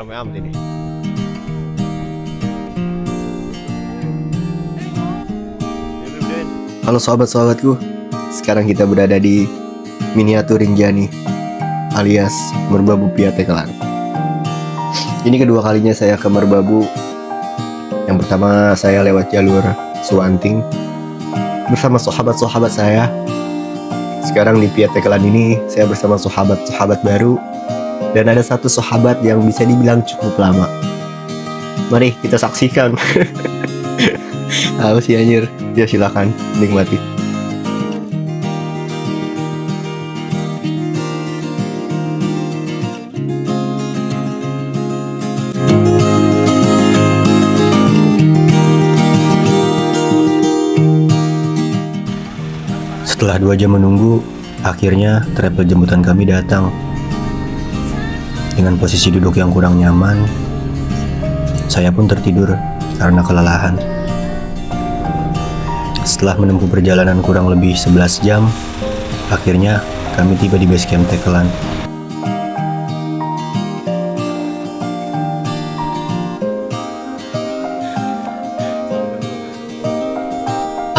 Ramai amat ini. Halo sahabat-sahabatku, sekarang kita berada di Miniatur Rinjani alias Merbabu Piatekelan. Ini kedua kalinya saya ke Merbabu. Yang pertama saya lewat jalur Suwanting bersama sahabat-sahabat saya. Sekarang di Piatekelan ini saya bersama sahabat-sahabat baru. Dan ada satu sahabat yang bisa dibilang cukup lama. Mari kita saksikan. Apa sih anjir? Ya silakan nikmati. Setelah 2 jam menunggu, akhirnya travel jemputan kami datang. Dengan posisi duduk yang kurang nyaman, saya pun tertidur karena kelelahan. Setelah menempuh perjalanan kurang lebih 11 jam, akhirnya kami tiba di base camp Tekelan.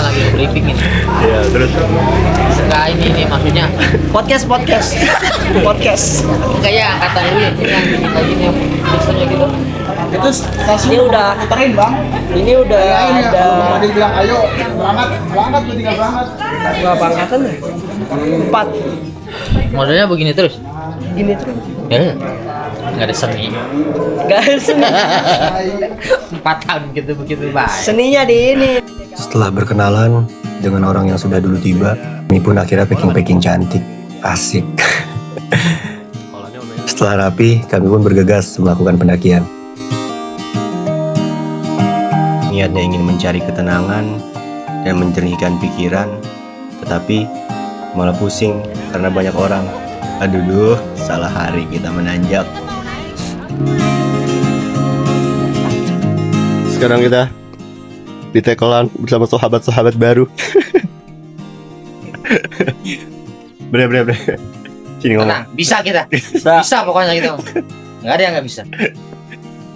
Lagi briefing ini. Ya terus. Enggak ini maksudnya podcast kayak angkatan dulu ya, yang lagi nih biasanya gitu. itu stasiun ini udah muterin bang, ini udah ada Tadi bilang ayo berangkat lu tinggal berangkat. berapa angkatan ya? 4 Modelnya begini terus. gini terus Ya. Enggak ada seni. gak ada seni 4 tahun gitu begitu baik. seninya di ini. Setelah berkenalan dengan orang yang sudah dulu tiba, kami pun akhirnya packing cantik. Asik. Setelah rapi, kami pun bergegas melakukan pendakian. Niatnya ingin mencari ketenangan dan menjernihkan pikiran, tetapi malah pusing karena banyak orang. Aduh, salah hari kita menanjak. Sekarang kita di Tekelan bersama sahabat-sahabat baru. Bener. Sini ngomong. Tenang, bisa kita. Bisa pokoknya kita. Enggak ada yang enggak bisa.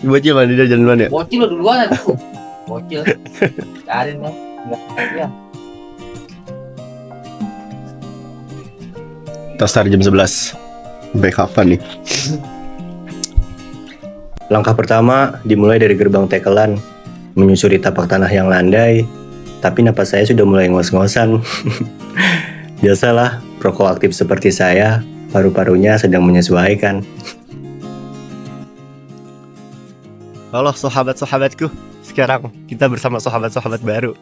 Bocil mana dia jalan duluan ya? Bocil lo duluan aku. Bocil. Karin kan. Enggak. Ya. Kita start jam 11. Sampai kapan nih? Langkah pertama dimulai dari gerbang Tekelan, menyusuri tapak tanah yang landai, tapi napas saya sudah mulai ngos-ngosan. Biasalah, prokoaktif seperti saya, paru-parunya sedang menyesuaikan. Halo sahabat-sahabatku. Sekarang kita bersama sahabat-sahabat baru.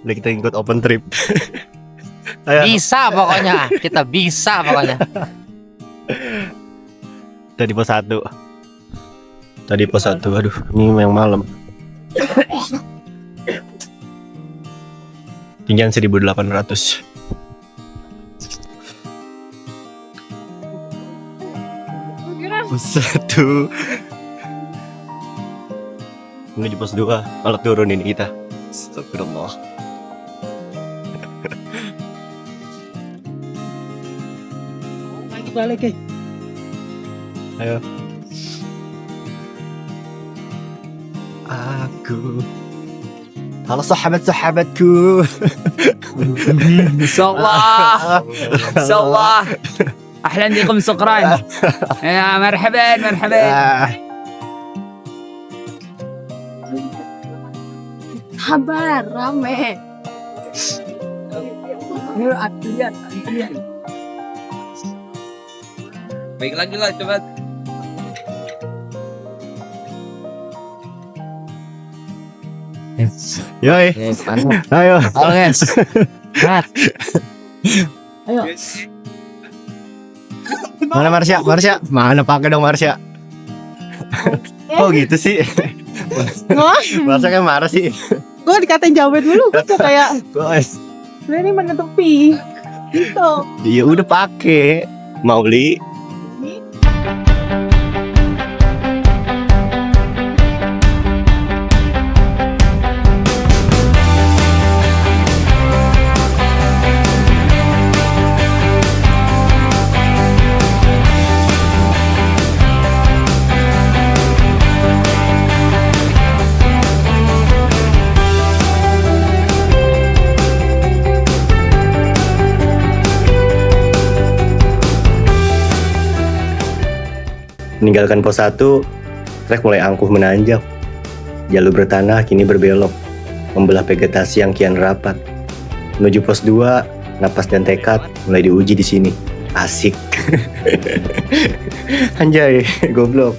Udah kita ikut open trip. Ayo. Bisa pokoknya. Kita bisa pokoknya. Tadi pos 1. Tadi pos 1, aduh, ini yang malam. Tinggian 1800. Pos 1. Menuju pos 2. Malah turun ini kita. Astagfirullah. Balik Ayo. Aku. Halo sahabat-sahabatku. Insyaallah ahlan bikum sukran ya marhaban Sabar, rame. Ayo antrian. baik lagi lah coba. Yoi. Ayo. Halo guys. Ayo. Mana Marsha? Mana pakai dong Marsha? Oh gitu sih. Marsha kan marah sih. Gue dikatain jawabin dulu, gue tuh kayak Guys. ini menutupi. Gitu. Ya udah pakai. Mau li? Meninggalkan pos 1, trek mulai angkuh menanjak. Jalur bertanah kini berbelok, membelah vegetasi yang kian rapat. Menuju pos 2, napas dan tekad mulai diuji di sini. Asik. Anjay, goblok.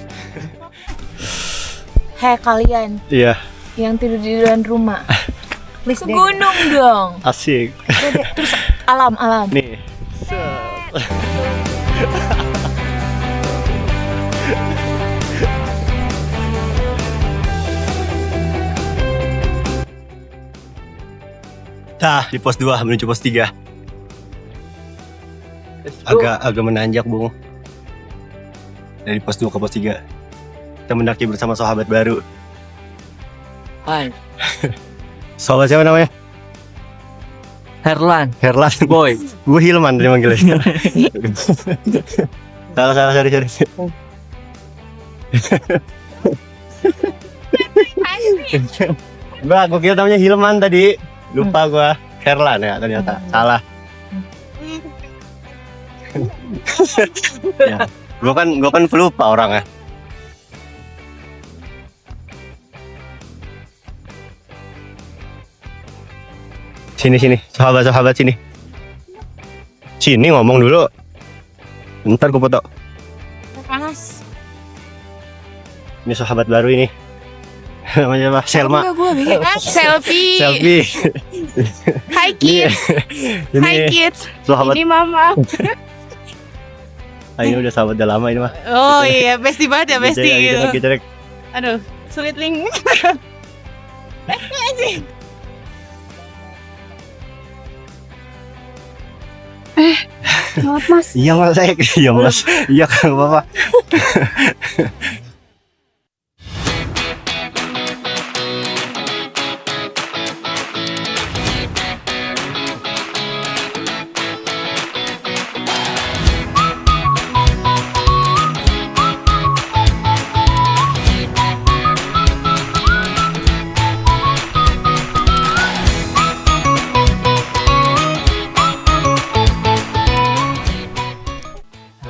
Hei kalian Iya, yang tidur-tiduran rumah, ke gunung dong. asik. Terus alam. Nih. Dah, di pos 2 menuju pos 3. Agak menanjak, Bung. Dari pos 2 ke pos 3. Kita mendaki bersama sahabat baru. Hai, Sahabat siapa namanya? Herlan, Herlan. boy. Gue Hilman dia manggilnya. Salah, sorry. Gue kira namanya Hilman tadi. Lupa gue. Herlan ya ternyata. Salah. Ya. Gue kan pelupa orangnya. Sini, sahabat sini. Sini ngomong dulu. Bentar gue foto. Panas. Ini sahabat baru ini. Namanya apa? Selma. Selfie. Selfie. Hai kids. Hai Ini kids. sahabat. Ini mama. Ini udah sahabat udah lama ini mah. Oh iya, bestie banget ya, bestie gitu. Kita Aduh, sulit link. Selamat mas. Iya mas, iya mas, iya kan bapak.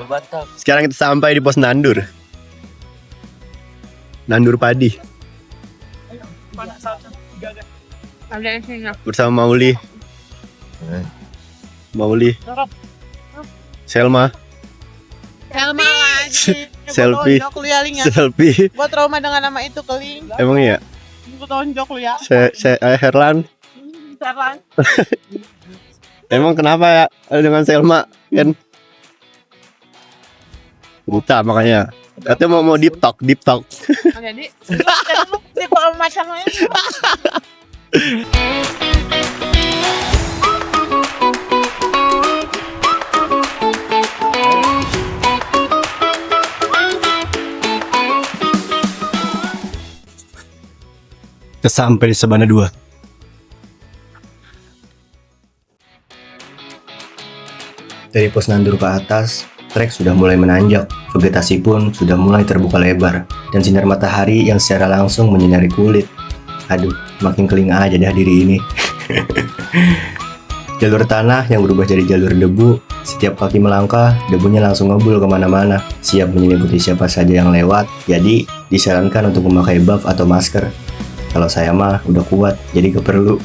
Mantap. Sekarang kita sampai di pos Nandur. Nandur padi bersama Mauli. Selma. Selma lagi. Selfie. Tonjok lu ya, Ling ya. Selfie. Gua trauma dengan nama itu ke Ling. Emang iya? Gua tonjok lu ya. Herlan. Serlan. Emang kenapa ya dengan Selma kan? Buta makanya. Katanya mau deep talk. Jadi, lu di bawah macamnya. Kita sampai di Sabana 2. Dari pos Nandur ke atas, trek sudah mulai menanjak, vegetasi pun sudah mulai terbuka lebar, dan sinar matahari yang secara langsung menyinari kulit. Aduh, makin keling aja dah diri ini. Jalur tanah yang berubah jadi jalur debu, setiap kaki melangkah, debunya langsung ngebul kemana-mana, siap menyelimuti siapa saja yang lewat, jadi disarankan untuk memakai buff atau masker. Kalau saya mah udah kuat, jadi gak perlu.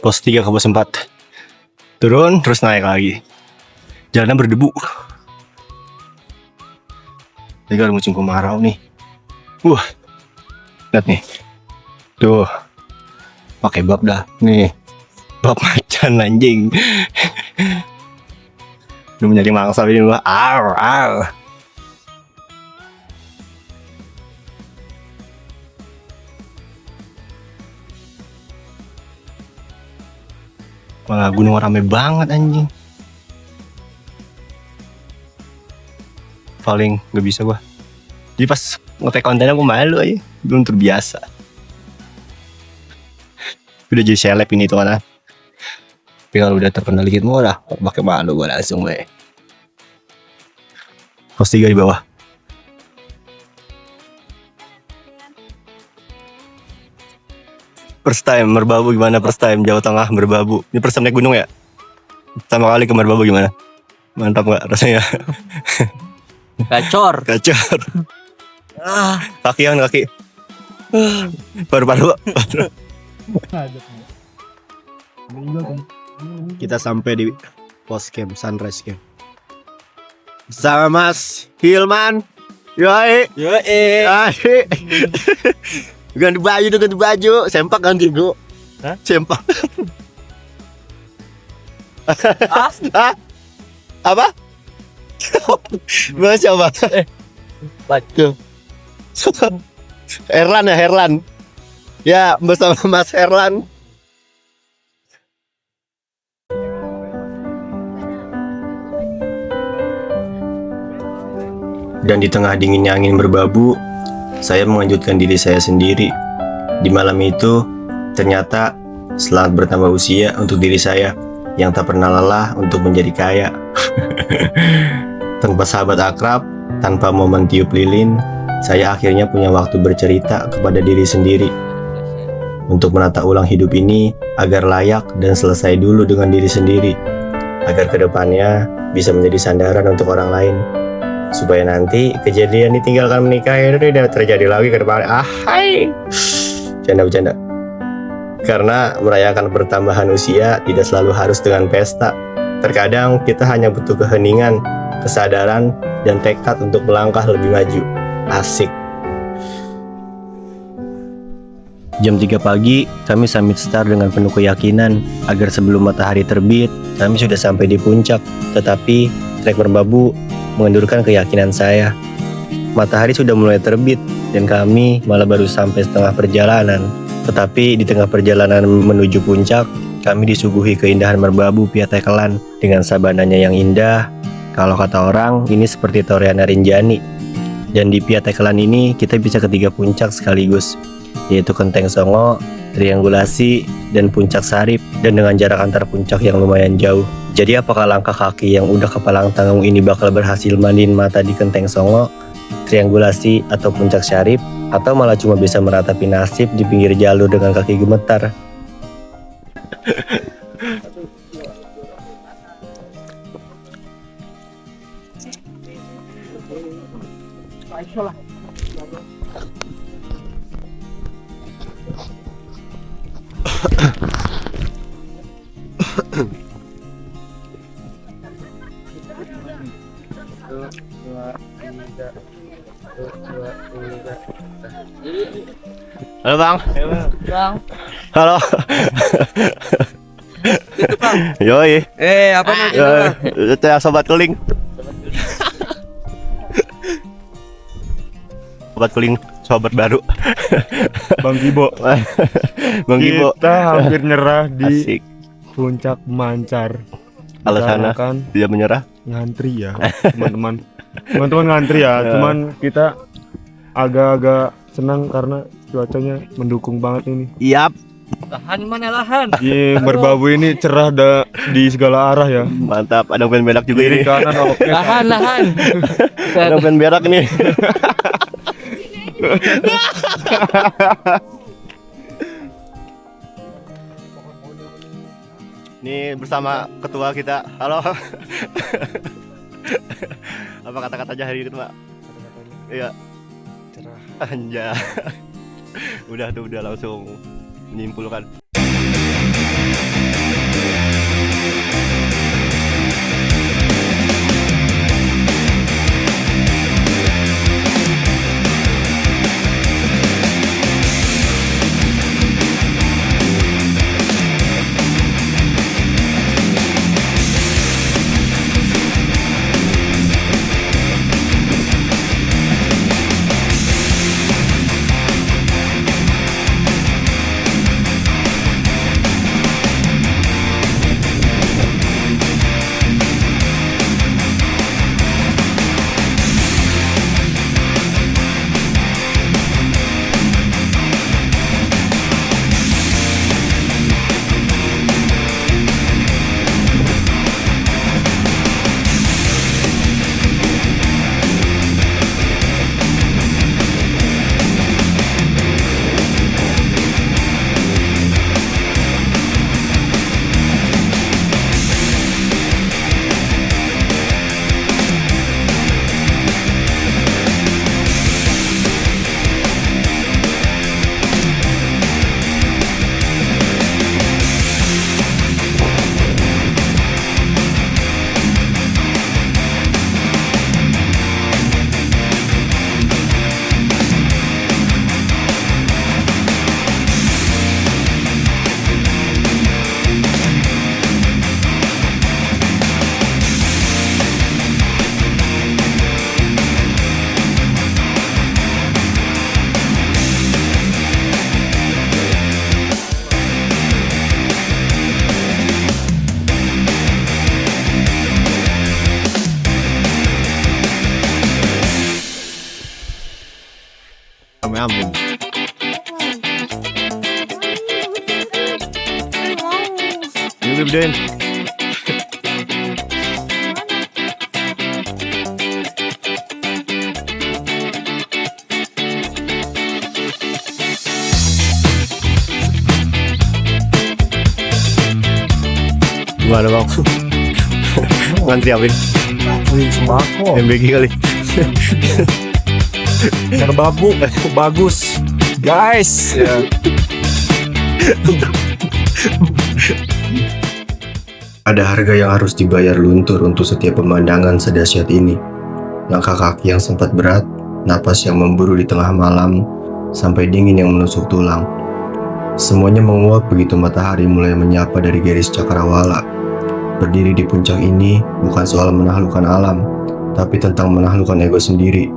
Pos 3 ke pos 4. Turun terus naik lagi. Jalanan berdebu. Ini kalau musim kemarau nih. Lihat nih. Tuh. Pakai bab dah. Nih. Bab macan anjing. Lu menjadi mangsa ini gua. Ar. Malah gunung rame banget anjing. Paling gak bisa gua. Jadi pas nge-take kontennya gua malu aja. Belum terbiasa. Udah jadi seleb ini tuh kan. Tapi kalau udah terkenal dikit mau lah pakai malu gua langsung gue. Pos 3 di bawah. First time Merbabu gimana first time Jawa Tengah Merbabu. Ini first time naik gunung ya? Pertama kali ke Merbabu gimana? Mantap nggak rasanya? Gacor. Gacor. Kaki. Paru-paru. Kita sampai di pos camp Sunrise Camp sama Mas Hilman. Yoi. Ganti baju. Sempak ganti gua. Sempak. Apa? Mas apa? Baju. Herlan. Ya, bersama Mas Herlan. Dan di tengah dinginnya angin Merbabu, saya mengejutkan diri saya sendiri. Di malam itu, ternyata selamat bertambah usia untuk diri saya yang tak pernah lelah untuk menjadi kaya. Tanpa sahabat akrab, tanpa momen tiup lilin, saya akhirnya punya waktu bercerita kepada diri sendiri untuk menata ulang hidup ini agar layak dan selesai dulu dengan diri sendiri, agar kedepannya bisa menjadi sandaran untuk orang lain, supaya nanti kejadian ditinggalkan menikah itu tidak terjadi lagi ke depan. Hai, bercanda. Karena merayakan pertambahan usia tidak selalu harus dengan pesta. Terkadang kita hanya butuh keheningan, kesadaran, dan tekad untuk melangkah lebih maju. Asik. Jam 3 pagi, kami summit star dengan penuh keyakinan agar sebelum matahari terbit, kami sudah sampai di puncak. Tetapi, trek Merbabu mengendurkan keyakinan saya. Matahari sudah mulai terbit dan kami malah baru sampai setengah perjalanan. Tetapi di tengah perjalanan menuju puncak, kami disuguhi keindahan Merbabu Piatekelan dengan sabananya yang indah. Kalau kata orang, ini seperti Toreana Rinjani. Dan di Piatekelan ini kita bisa ketiga puncak sekaligus, yaitu Kenteng Songo, Triangulasi, dan Puncak Sarip, dan dengan jarak antar puncak yang lumayan jauh. Jadi apakah langkah kaki yang udah kepalang tanggung ini bakal berhasil mandiin mata di Kenteng Songo, Triangulasi, atau Puncak Sarip, atau malah cuma bisa meratapi nasib di pinggir jalur dengan kaki gemetar? Halo Bang. Halo. Yoi. Apa namanya? Itu ya sobat keling. Sobat keling, sobat baru. Bang Gibo. Bang Gibo. Kita hampir nyerah di Asik. puncak Mancar. Alasannya Dikarenakan dia menyerah. ngantri ya, teman-teman. Teman-teman ngantri ya. Cuman kita agak-agak senang karena cuacanya mendukung banget ini. Yap. Lahan mana lahan? Iya, Merbabu ini cerah di segala arah ya. Mantap, ada pengen berak juga Kiri ini. kanan oke. Lahan. Ada pengen berak nih. Ini bersama ketua kita. Halo. Apa kata-katanya hari ini, Pak? Iya. Cerah. Anjay. Udah langsung menyimpulkan. nyambung. Ini gedein. Gimana bang? Ngantri apa ini? Sembako. MBG kali. Merbabu bagus. Guys. Ada harga yang harus dibayar luntur untuk setiap pemandangan sedahsyat ini. Langkah kaki yang sempat berat, napas yang memburu di tengah malam, sampai dingin yang menusuk tulang. Semuanya menguap begitu matahari mulai menyapa dari garis cakrawala. Berdiri di puncak ini bukan soal menaklukkan alam, tapi tentang menaklukkan ego sendiri.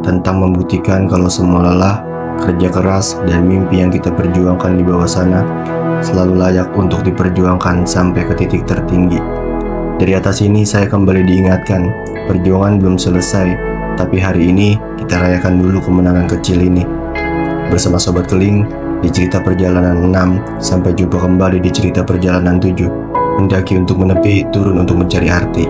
Tentang membuktikan kalau semua lelah, kerja keras, dan mimpi yang kita perjuangkan di bawah sana selalu layak untuk diperjuangkan sampai ke titik tertinggi. Dari atas ini saya kembali diingatkan, perjuangan belum selesai, tapi hari ini kita rayakan dulu kemenangan kecil ini. Bersama Sobat Keling, di cerita perjalanan 6, sampai jumpa kembali di cerita perjalanan 7. Mendaki untuk menepi, turun untuk mencari arti.